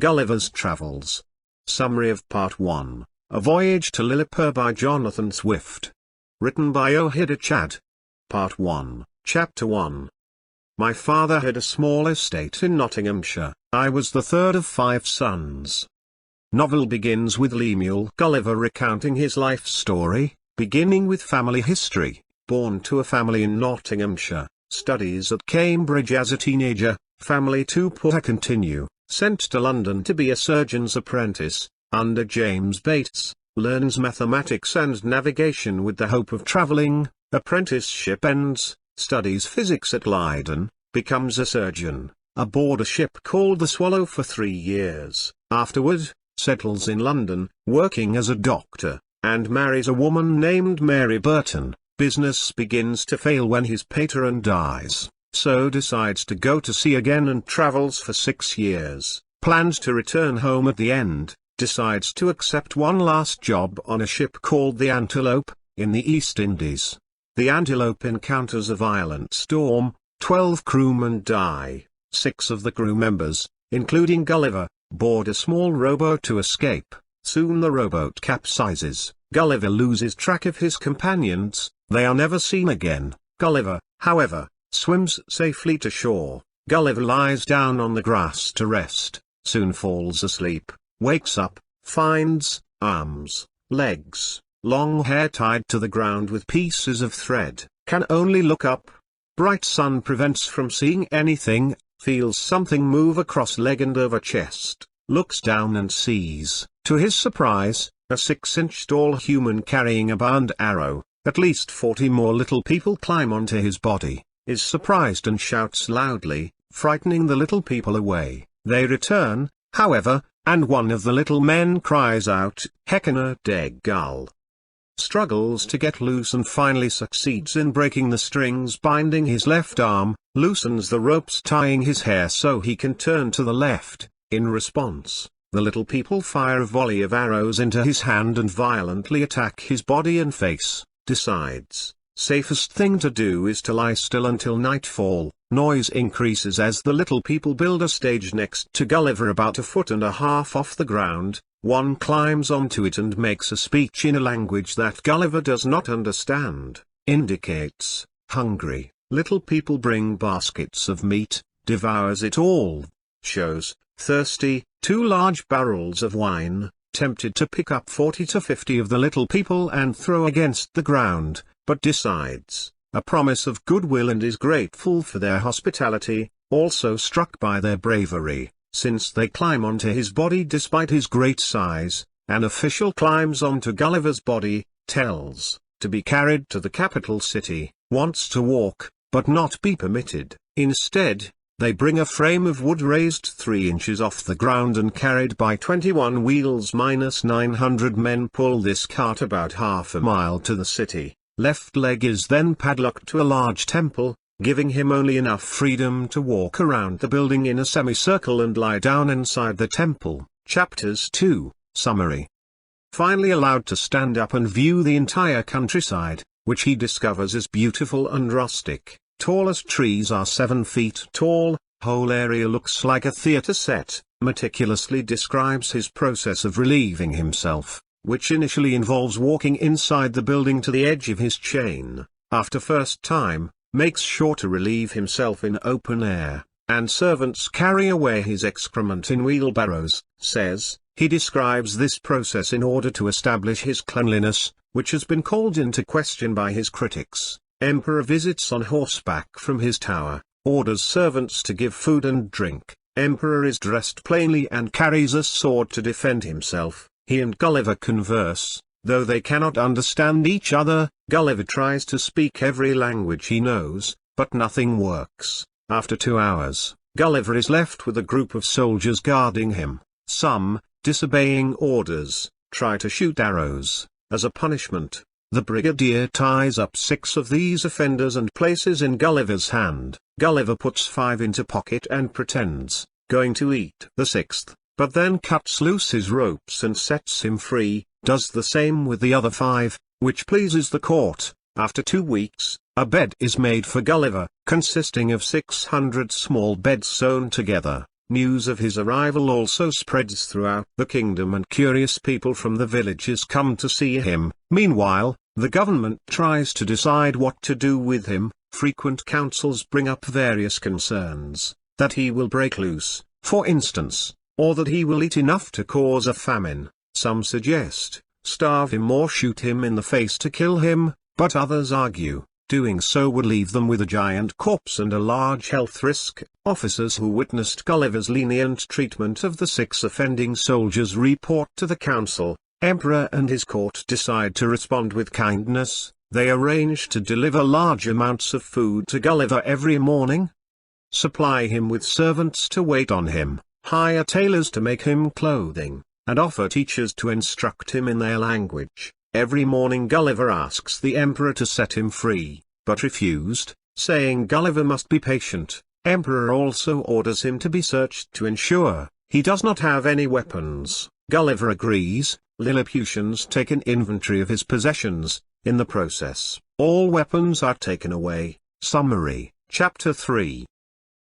Gulliver's Travels. Summary of Part 1, A Voyage to Lilliput by Jonathan Swift. Written by Ohidur. Part 1, Chapter 1. My father had a small estate in Nottinghamshire. I was the third of 5 sons. Novel begins with Lemuel Gulliver recounting his life story, beginning with family history. Born to a family in Nottinghamshire, studies at Cambridge as a teenager, family too poor to continue, sent to London to be a surgeon's apprentice, under James Bates, learns mathematics and navigation with the hope of travelling, apprenticeship ends, studies physics at Leyden, becomes a surgeon, aboard a ship called the Swallow for 3 years, afterward, settles in London, working as a doctor, and marries a woman named Mary Burton. Business begins to fail when his patron dies, so decides to go to sea again and travels for 6 years, plans to return home at the end, decides to accept one last job on a ship called the Antelope, in the East Indies. The Antelope encounters a violent storm, 12 crewmen die, 6 of the crew members, including Gulliver, board a small rowboat to escape. Soon the rowboat capsizes, Gulliver loses track of his companions, they are never seen again. Gulliver, however, swims safely to shore. Gulliver lies down on the grass to rest, soon falls asleep, wakes up, finds arms, legs, long hair tied to the ground with pieces of thread, can only look up. Bright sun prevents from seeing anything, feels something move across leg and over chest, looks down and sees, to his surprise, a 6-inch tall human carrying a bow and arrow. At least 40 more little people climb onto his body, is surprised and shouts loudly, frightening the little people away. They return, however, and one of the little men cries out, "Heckin' dead gull!" Struggles to get loose and finally succeeds in breaking the strings binding his left arm, loosens the ropes tying his hair so he can turn to the left. In response, the little people fire a volley of arrows into his hand and violently attack his body and face. Decides, safest thing to do is to lie still until nightfall. Noise increases as the little people build a stage next to Gulliver about 1.5 feet off the ground. One climbs onto it and makes a speech in a language that Gulliver does not understand, indicates, hungry. Little people bring baskets of meat, devours it all. Shows, thirsty, 2 large barrels of wine. Tempted to pick up 40 to 50 of the little people and throw against the ground, but decides, a promise of goodwill and is grateful for their hospitality, also struck by their bravery, since they climb onto his body despite his great size. An official climbs onto Gulliver's body, tells, to be carried to the capital city, wants to walk, but not be permitted. Instead, they bring a frame of wood raised 3 inches off the ground and carried by 21 wheels. 900 men pull this cart about half a mile to the city. Left leg is then padlocked to a large temple, giving him only enough freedom to walk around the building in a semicircle and lie down inside the temple. Chapters 2, Summary. Finally allowed to stand up and view the entire countryside, which he discovers is beautiful and rustic. Tallest trees are 7 feet tall, whole area looks like a theatre set. Meticulously describes his process of relieving himself, which initially involves walking inside the building to the edge of his chain. After first time, makes sure to relieve himself in open air, and servants carry away his excrement in wheelbarrows. Says, he describes this process in order to establish his cleanliness, which has been called into question by his critics. Emperor visits on horseback from his tower, orders servants to give food and drink. Emperor is dressed plainly and carries a sword to defend himself. He and Gulliver converse, though they cannot understand each other. Gulliver tries to speak every language he knows, but nothing works. After 2 hours, Gulliver is left with a group of soldiers guarding him. Some, disobeying orders, try to shoot arrows. As a punishment, the brigadier ties up 6 of these offenders and places in Gulliver's hand. Gulliver puts 5 into pocket and pretends, going to eat the 6th, but then cuts loose his ropes and sets him free, does the same with the other 5, which pleases the court. After 2 weeks, a bed is made for Gulliver, consisting of 600 small beds sewn together. News of his arrival also spreads throughout the kingdom, and curious people from the villages come to see him. Meanwhile, the government tries to decide what to do with him. Frequent councils bring up various concerns, that he will break loose, for instance, or that he will eat enough to cause a famine. Some suggest, starve him or shoot him in the face to kill him, but others argue, doing so would leave them with a giant corpse and a large health risk. Officers who witnessed Gulliver's lenient treatment of the 6 offending soldiers report to the council. Emperor and his court decide to respond with kindness. They arrange to deliver large amounts of food to Gulliver every morning, supply him with servants to wait on him, hire tailors to make him clothing, and offer teachers to instruct him in their language. Every morning Gulliver asks the emperor to set him free, but refused, saying Gulliver must be patient. Emperor also orders him to be searched to ensure he does not have any weapons. Gulliver agrees. Lilliputians take an inventory of his possessions. In the process, all weapons are taken away. Summary, Chapter 3.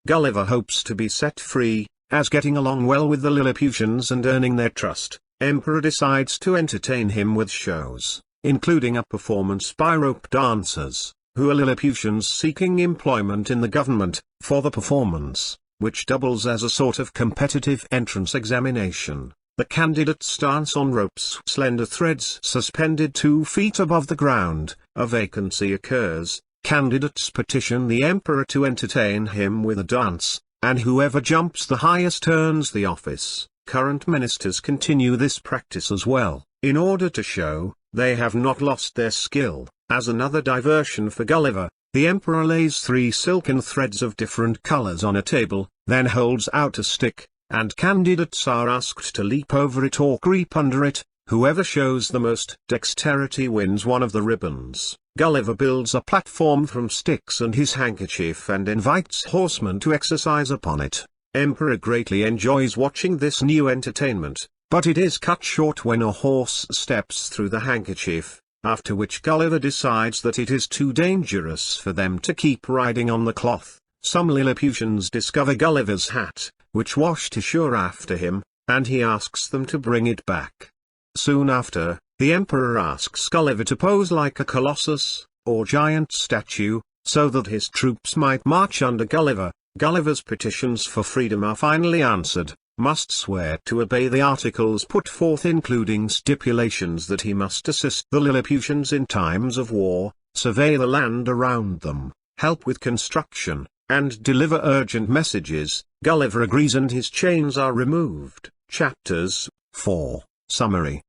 Gulliver hopes to be set free. As getting along well with the Lilliputians and earning their trust, Emperor decides to entertain him with shows, including a performance by rope dancers, who are Lilliputians seeking employment in the government. For the performance, which doubles as a sort of competitive entrance examination, the candidates dance on ropes, slender threads suspended 2 feet above the ground. A vacancy occurs. Candidates petition the emperor to entertain him with a dance, and whoever jumps the highest earns the office. Current ministers continue this practice as well, in order to show they have not lost their skill. As another diversion for Gulliver, the emperor lays 3 silken threads of different colors on a table, then holds out a stick, and candidates are asked to leap over it or creep under it. Whoever shows the most dexterity wins one of the ribbons. Gulliver builds a platform from sticks and his handkerchief and invites horsemen to exercise upon it. Emperor greatly enjoys watching this new entertainment, but it is cut short when a horse steps through the handkerchief, after which Gulliver decides that it is too dangerous for them to keep riding on the cloth. Some Lilliputians discover Gulliver's hat, which washed ashore after him, and he asks them to bring it back. Soon after, the emperor asks Gulliver to pose like a colossus, or giant statue, so that his troops might march under Gulliver. Gulliver's petitions for freedom are finally answered, must swear to obey the articles put forth, including stipulations that he must assist the Lilliputians in times of war, survey the land around them, help with construction, and deliver urgent messages. Gulliver agrees and his chains are removed. Chapters 4. Summary.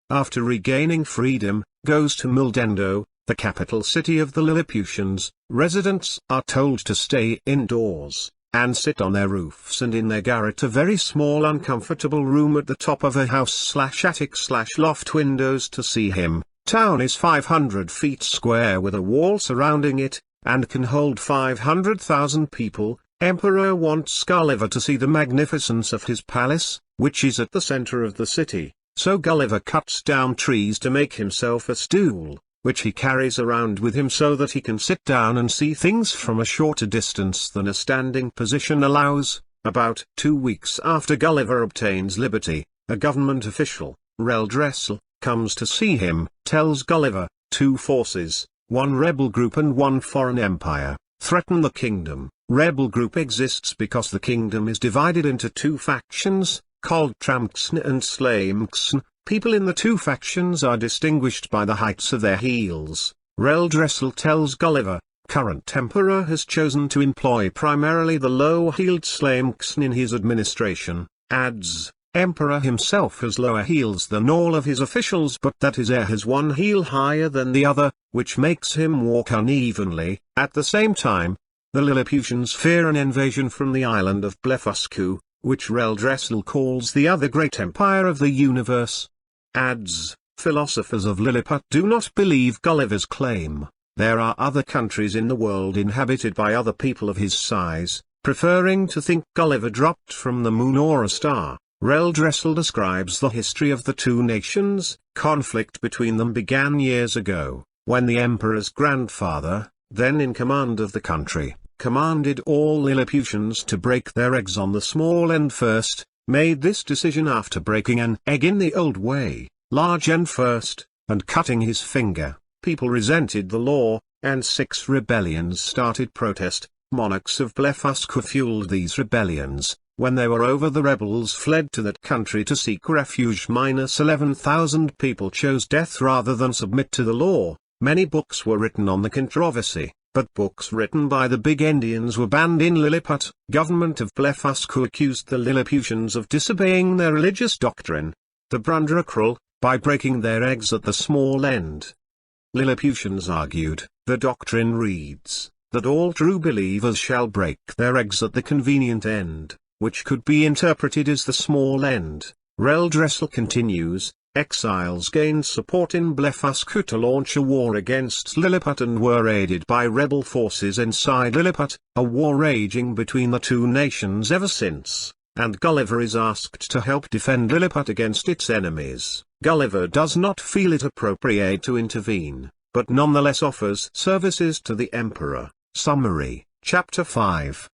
After regaining freedom, goes to Mildendo, the capital city of the Lilliputians. Residents are told to stay indoors, and sit on their roofs and in their garret, a very small uncomfortable room at the top of a house/attic/loft. Windows to see him. Town is 500 feet square with a wall surrounding it, and can hold 500,000 people. Emperor wants Gulliver to see the magnificence of his palace, which is at the center of the city, so Gulliver cuts down trees to make himself a stool, which he carries around with him so that he can sit down and see things from a shorter distance than a standing position allows. About 2 weeks after Gulliver obtains liberty, a government official, Reldressel, comes to see him, tells Gulliver, 2 forces, one rebel group and one foreign empire, threaten the kingdom. Rebel group exists because the kingdom is divided into 2 factions, called Tramxn and Slamxn. People in the 2 factions are distinguished by the heights of their heels. Reldressel tells Gulliver, current emperor has chosen to employ primarily the low-heeled Slamxn in his administration. Adds, emperor himself has lower heels than all of his officials, but that his heir has one heel higher than the other, which makes him walk unevenly. At the same time, the Lilliputians fear an invasion from the island of Blefuscu, which Reldressel calls the other great empire of the universe. Adds, philosophers of Lilliput do not believe Gulliver's claim. There are other countries in the world inhabited by other people of his size, preferring to think Gulliver dropped from the moon or a star. Reldressel describes the history of the 2 nations. Conflict between them began years ago, when the emperor's grandfather, then in command of the country, commanded all Lilliputians to break their eggs on the small end first, made this decision after breaking an egg in the old way, large end first, and cutting his finger. People resented the law, and 6 rebellions started protest. Monarchs of Blefuscu fueled these rebellions. When they were over, the rebels fled to that country to seek refuge. 11,000 people chose death rather than submit to the law. Many books were written on the controversy, but books written by the big Indians were banned in Lilliput. Government of Blefuscu accused the Lilliputians of disobeying their religious doctrine, the Brundrakral, by breaking their eggs at the small end. Lilliputians argued, the doctrine reads, that all true believers shall break their eggs at the convenient end, which could be interpreted as the small end. Reldressel continues, exiles gained support in Blefuscu to launch a war against Lilliput and were aided by rebel forces inside Lilliput, a war raging between the two nations ever since, and Gulliver is asked to help defend Lilliput against its enemies. Gulliver does not feel it appropriate to intervene, but nonetheless offers services to the emperor. Summary, Chapter 5.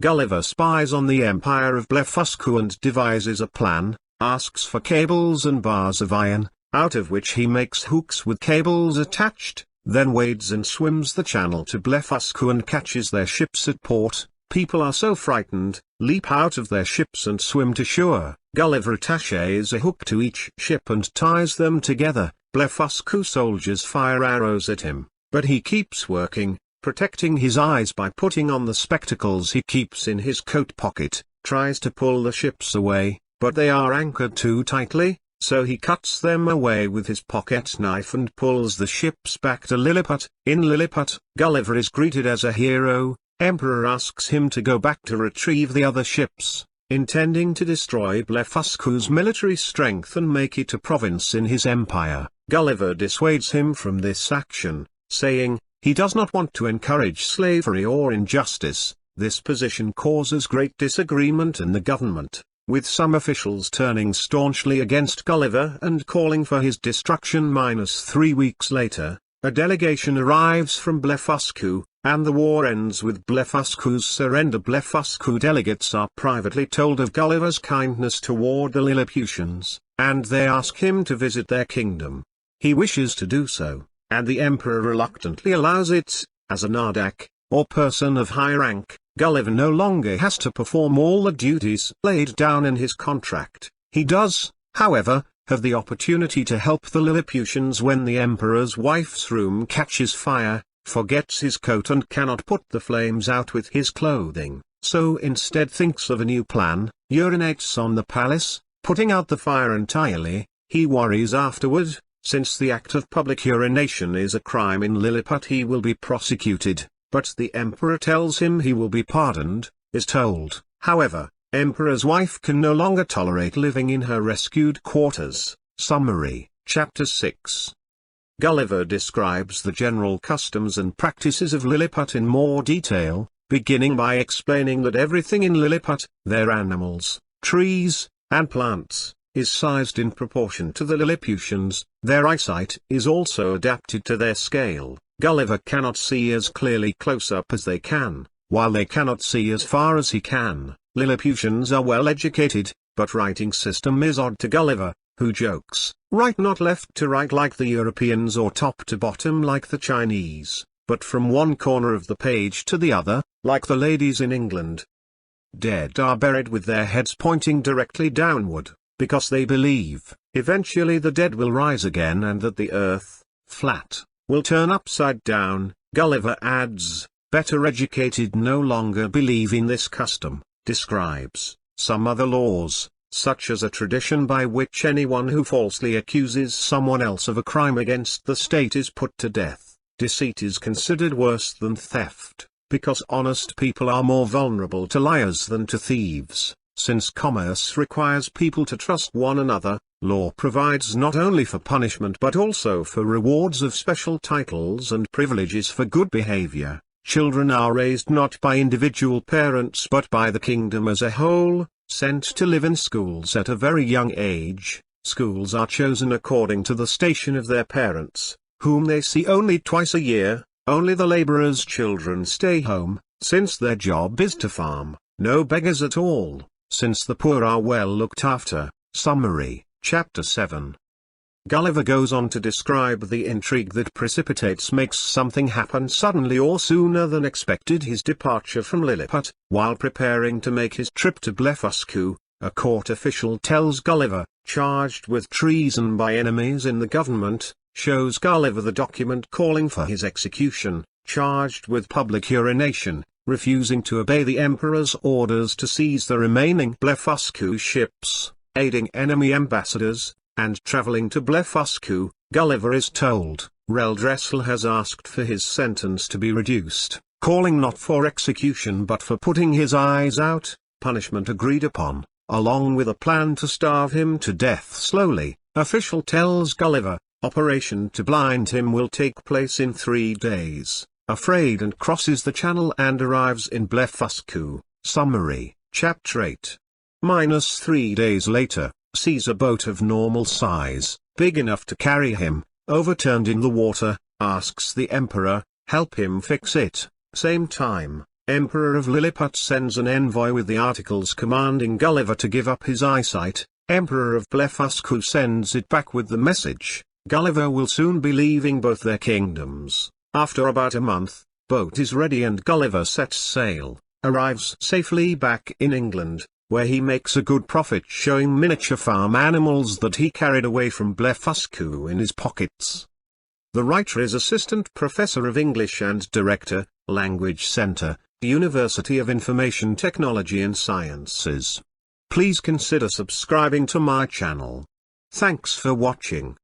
Gulliver spies on the Empire of Blefuscu and devises a plan, asks for cables and bars of iron, out of which he makes hooks with cables attached, then wades and swims the channel to Blefuscu and catches their ships at port. People are so frightened, leap out of their ships and swim to shore. Gulliver attaches a hook to each ship and ties them together. Blefuscu soldiers fire arrows at him, but he keeps working, protecting his eyes by putting on the spectacles he keeps in his coat pocket, tries to pull the ships away, but they are anchored too tightly, so he cuts them away with his pocket knife and pulls the ships back to Lilliput. In Lilliput, Gulliver is greeted as a hero. Emperor asks him to go back to retrieve the other ships, intending to destroy Blefuscu's military strength and make it a province in his empire. Gulliver dissuades him from this action, saying, he does not want to encourage slavery or injustice. This position causes great disagreement in the government, with some officials turning staunchly against Gulliver and calling for his destruction. 3 weeks later, a delegation arrives from Blefuscu, and the war ends with Blefuscu's surrender. Blefuscu delegates are privately told of Gulliver's kindness toward the Lilliputians, and they ask him to visit their kingdom. He wishes to do so, and the emperor reluctantly allows it. As a Nardak, or person of high rank, Gulliver no longer has to perform all the duties laid down in his contract. He does, however, have the opportunity to help the Lilliputians when the emperor's wife's room catches fire, forgets his coat and cannot put the flames out with his clothing, so instead thinks of a new plan, urinates on the palace, putting out the fire entirely. He worries afterward. Since the act of public urination is a crime in Lilliput, he will be prosecuted, but the emperor tells him he will be pardoned, is told. However, emperor's wife can no longer tolerate living in her rescued quarters. Summary, Chapter 6. Gulliver describes the general customs and practices of Lilliput in more detail, beginning by explaining that everything in Lilliput, their animals, trees, and plants, is sized in proportion to the Lilliputians. Their eyesight is also adapted to their scale. Gulliver cannot see as clearly close up as they can, while they cannot see as far as he can. Lilliputians are well educated, but writing system is odd to Gulliver, who jokes, write not left to right like the Europeans or top to bottom like the Chinese, but from one corner of the page to the other, like the ladies in England. Dead are buried with their heads pointing directly downward, because they believe, eventually the dead will rise again and that the earth, flat, will turn upside down. Gulliver adds, better educated no longer believe in this custom, describes some other laws, such as a tradition by which anyone who falsely accuses someone else of a crime against the state is put to death. Deceit is considered worse than theft, because honest people are more vulnerable to liars than to thieves. Since commerce requires people to trust one another, law provides not only for punishment but also for rewards of special titles and privileges for good behavior. Children are raised not by individual parents but by the kingdom as a whole, sent to live in schools at a very young age. Schools are chosen according to the station of their parents, whom they see only twice a year. Only the laborers' children stay home, since their job is to farm, no beggars at all, since the poor are well looked after. Summary, Chapter 7. Gulliver goes on to describe the intrigue that precipitates makes something happen suddenly or sooner than expected. His departure from Lilliput. While preparing to make his trip to Blefuscu, a court official tells Gulliver, charged with treason by enemies in the government, shows Gulliver the document calling for his execution, charged with public urination, refusing to obey the emperor's orders to seize the remaining Blefuscu ships, aiding enemy ambassadors, and traveling to Blefuscu. Gulliver is told, Reldresal has asked for his sentence to be reduced, calling not for execution but for putting his eyes out, punishment agreed upon, along with a plan to starve him to death slowly. Official tells Gulliver, operation to blind him will take place in 3 days, afraid and crosses the channel and arrives in Blefuscu. Summary, Chapter 8. -3 days later, sees a boat of normal size, big enough to carry him, overturned in the water, asks the emperor, help him fix it. Same time, Emperor of Lilliput sends an envoy with the articles commanding Gulliver to give up his eyesight. Emperor of Blefuscu sends it back with the message, Gulliver will soon be leaving both their kingdoms. After about a month, boat is ready and Gulliver sets sail, arrives safely back in England, where he makes a good profit showing miniature farm animals that he carried away from Blefuscu in his pockets. The writer is Assistant Professor of English and Director, Language Center, University of Information Technology and Sciences. Please consider subscribing to my channel. Thanks for watching.